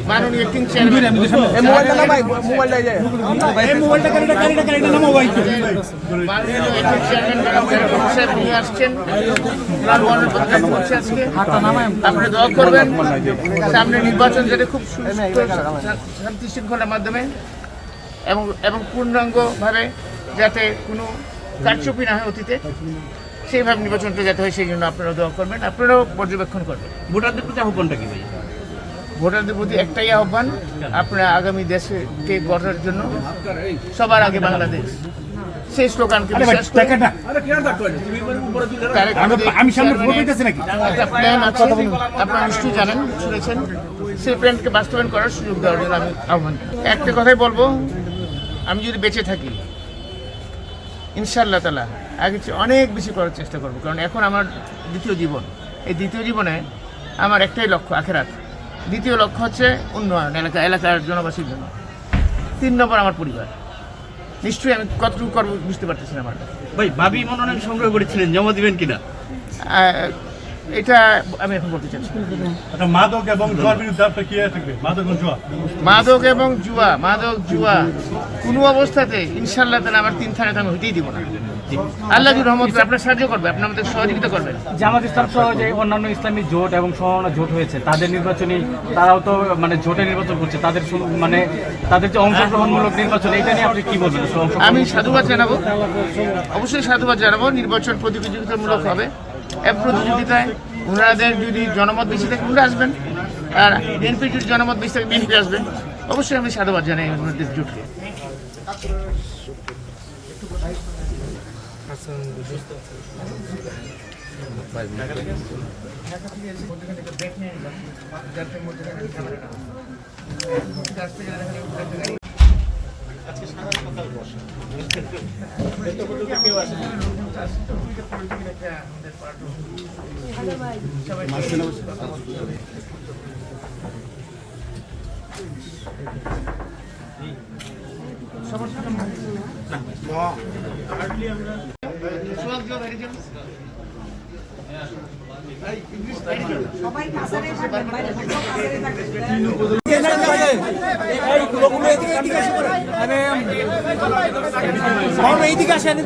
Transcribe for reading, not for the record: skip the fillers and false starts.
মাননীয় king chairman নিয়ে আসছেন, আপনি দোয়া করবেন সামনে নির্বাচন যাতে খুব শান্তি শৃঙ্খলার মাধ্যমে এবং পূর্ণাঙ্গভাবে যাতে কোনো কারচুপি না হয় অতীতে, সেইভাবে নির্বাচনটা যাতে হয় সেই জন্য আপনারা দোয়া করবেন, আপনারাও পর্যবেক্ষণ করবেন। ভোটারদের প্রতি আহ্বানটা কি ভাই? ভোটারদের প্রতি একটাই আহ্বান, আপনারা আগামী দেশকে গড়ার জন্য সবার আগে বাংলাদেশ, সেই স্লোগানকে বিশ্বাস করে একটা প্ল্যান আছে, আপনারা নিশ্চয়ই জানেন, শুনেছেন, সেই প্ল্যানকে বাস্তবায়ন করার সুযোগ দেওয়ার জন্য আমি আহ্বান। একটা কথাই বলবো, আমি যদি বেঁচে থাকি ইনশাআল্লাহ তাআলা আগে অনেক বেশি করার চেষ্টা করবো, কারণ এখন আমার দ্বিতীয় জীবন। এই দ্বিতীয় জীবনে আমার একটাই লক্ষ্য, আখেরাত। দ্বিতীয় লক্ষ্য হচ্ছে উন্নয়ন, এলাকার জনবাসীর জন্য। 3 নম্বর আমার পরিবার। নিশ্চয়ই আমি কতটুকু করবো বুঝতে পারতেছি না। আমার ভাই ভাবি মনোনয়ন সংগ্রহ করেছিলেন, জমা দিবেন কিনা? এটা আমি এখন বলতে চাচ্ছি। মাদক এবং জুয়ার বিরুদ্ধে আপনি কি থাকবে? মাদক এবং জুয়া কোনো অবস্থাতে ইনশাআল্লাহ তাআলা আমার 3 থানাতে আমি হইতেই দিব না। আল্লাহ রহমত করে আপনার সাহায্য করবে, আপনি আমাদের সহযোগিতা করবেন। জামাত ইসলাম সহ যে অন্যান্য ইসলামী জোট এবং সমমনা জোট হয়েছে, তাদের নির্বাচনী তারাও তো মানে জোটে নির্বাচন করছে, তাদের মানে তাদের যে অংশগ্রহণমূলক নির্বাচন, এটা নিয়ে আপনি কি বলবেন? আমি সাধুবাদ জানাবো, অবশ্যই সাধুবাদ জানাবো। নির্বাচন প্রতিযোগিতামূলক হবে, এক প্রতিযোগিতায় ওনাদের যদি জনমত বেশি থাকে ওনারা আসবেন, আর বিএনপির যদি জনমত বেশি থাকে বিএনপি আসবেন। অবশ্যই আমি সাধুবাদ জানাই ওনাদের জোটকে। এইদিকে আসেন।